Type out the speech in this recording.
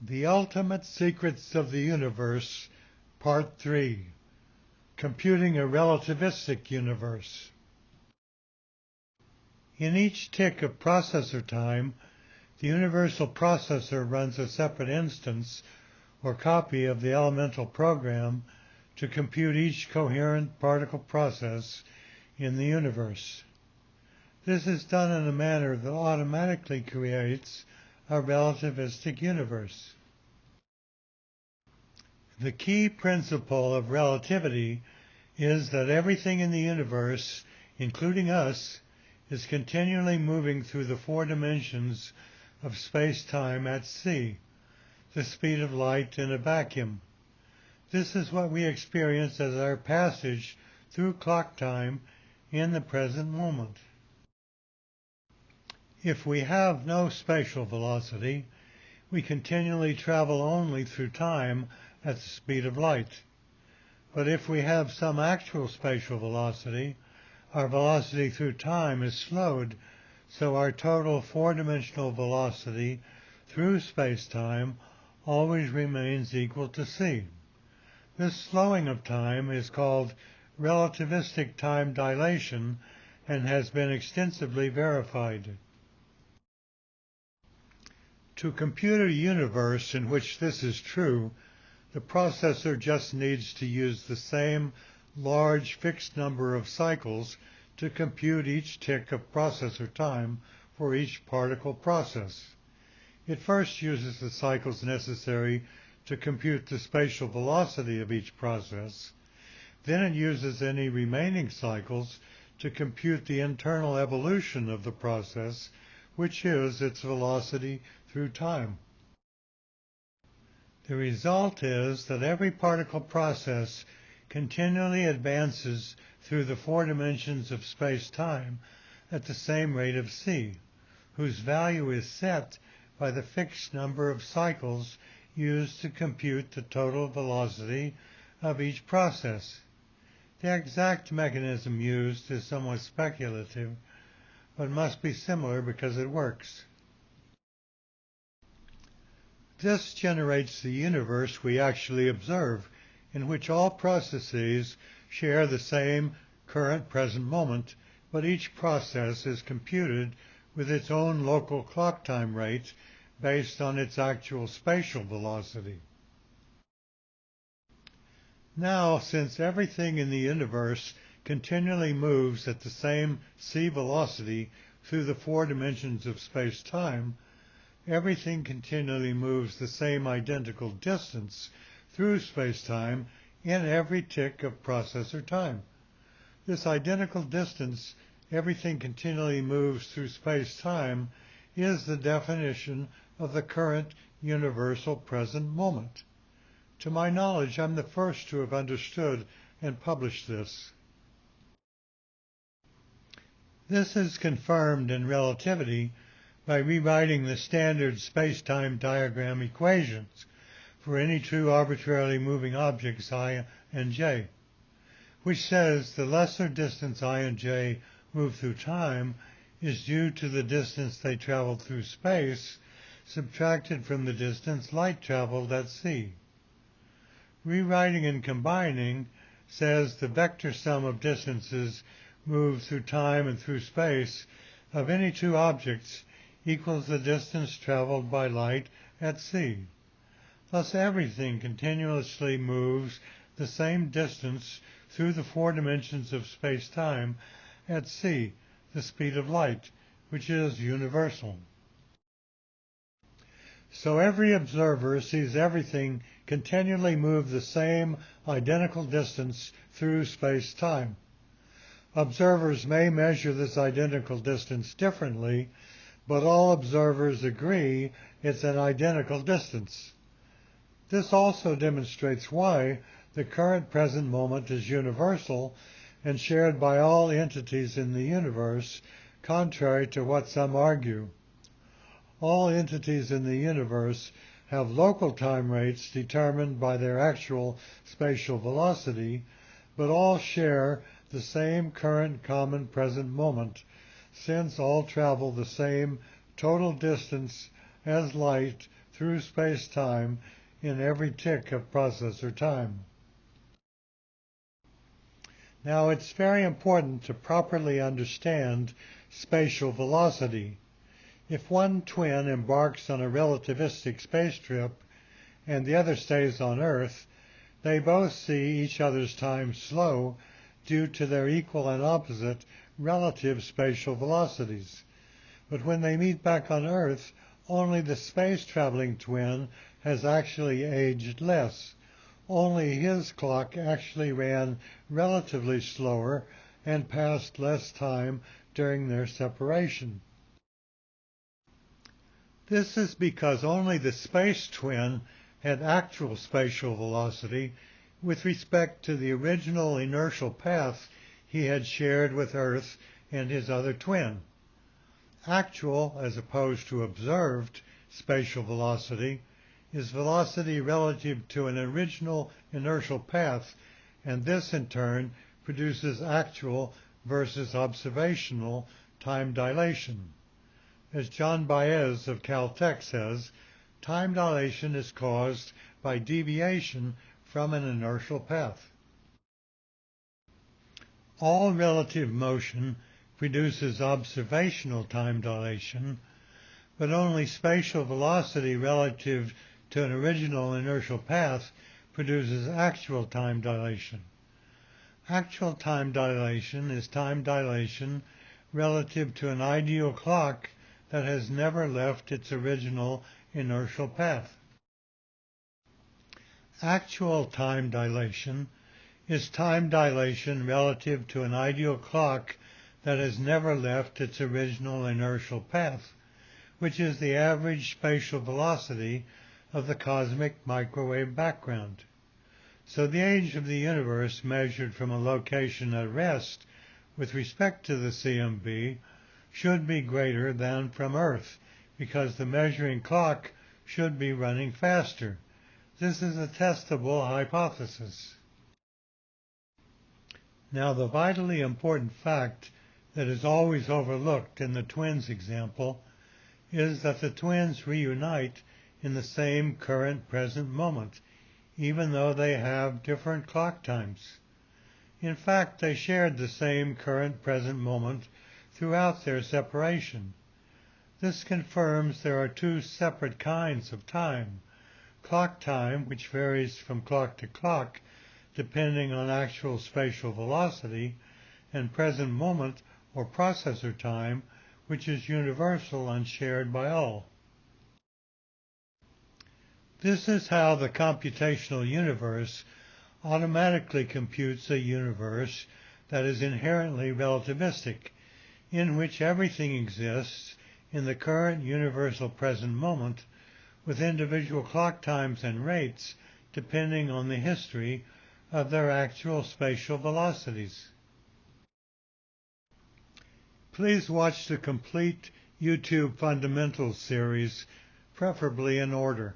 The Ultimate Secrets of the Universe, Part 3, Computing a Relativistic Universe. In each tick of processor time, the universal processor runs a separate instance or copy of the elemental program to compute each coherent particle process in the universe. This is done in a manner that automatically creates a relativistic universe. The key principle of relativity is that everything in the universe, including us, is continually moving through the four dimensions of space-time at c, the speed of light in a vacuum. This is what we experience as our passage through clock time in the present moment. If we have no spatial velocity, we continually travel only through time at the speed of light. But if we have some actual spatial velocity, our velocity through time is slowed, so our total four-dimensional velocity through space-time always remains equal to c. This slowing of time is called relativistic time dilation and has been extensively verified. To compute a universe in which this is true, the processor just needs to use the same large fixed number of cycles to compute each tick of processor time for each particle process. It first uses the cycles necessary to compute the spatial velocity of each process. Then it uses any remaining cycles to compute the internal evolution of the process, which is its velocity through time. The result is that every particle process continually advances through the four dimensions of space-time at the same rate of c, whose value is set by the fixed number of cycles used to compute the total velocity of each process. The exact mechanism used is somewhat speculative, but must be similar because it works. This generates the universe we actually observe, in which all processes share the same current present moment, but each process is computed with its own local clock time rate based on its actual spatial velocity. Now, since everything in the universe continually moves at the same c velocity through the four dimensions of space-time, everything continually moves the same identical distance through space-time in every tick of processor time. This identical distance everything continually moves through space-time is the definition of the current universal present moment. To my knowledge, I'm the first to have understood and published this. This is confirmed in relativity by rewriting the standard space-time diagram equations for any two arbitrarily moving objects I and j, which says the lesser distance I and j move through time is due to the distance they traveled through space subtracted from the distance light traveled at c. Rewriting and combining says the vector sum of distances moved through time and through space of any two objects equals the distance traveled by light at c. Thus everything continuously moves the same distance through the four dimensions of space-time at c, the speed of light, which is universal. So every observer sees everything continually move the same identical distance through space-time. Observers may measure this identical distance differently, but all observers agree it's an identical distance. This also demonstrates why the current present moment is universal and shared by all entities in the universe, contrary to what some argue. All entities in the universe have local time rates determined by their actual spatial velocity, but all share the same current common present moment, since all travel the same total distance as light through space-time in every tick of processor time. Now, it's very important to properly understand spatial velocity. If one twin embarks on a relativistic space trip and the other stays on Earth, they both see each other's time slow due to their equal and opposite relative spatial velocities. But when they meet back on Earth, only the space-traveling twin has actually aged less. Only his clock actually ran relatively slower and passed less time during their separation. This is because only the space twin had actual spatial velocity with respect to the original inertial path he had shared with Earth and his other twin. Actual, as opposed to observed, spatial velocity is velocity relative to an original inertial path, and this in turn produces actual versus observational time dilation. As John Baez of Caltech says, time dilation is caused by deviation from an inertial path. All relative motion produces observational time dilation, but only spatial velocity relative to an original inertial path produces actual time dilation. Actual time dilation is time dilation relative to an ideal clock that has never left its original inertial path. Actual time dilation is time dilation relative to an ideal clock that has never left its original inertial path, which is the average spatial velocity of the cosmic microwave background. So the age of the universe measured from a location at rest with respect to the CMB should be greater than from Earth, because the measuring clock should be running faster. This is a testable hypothesis. Now, the vitally important fact that is always overlooked in the twins example is that the twins reunite in the same current present moment, even though they have different clock times. In fact, they shared the same current present moment throughout their separation. This confirms there are two separate kinds of time: clock time, which varies from clock to clock depending on actual spatial velocity, and present moment or processor time, which is universal and shared by all. This is how the computational universe automatically computes a universe that is inherently relativistic, in which everything exists in the current universal present moment, with individual clock times and rates depending on the history of their actual spatial velocities. Please watch the complete YouTube Fundamentals series, preferably in order.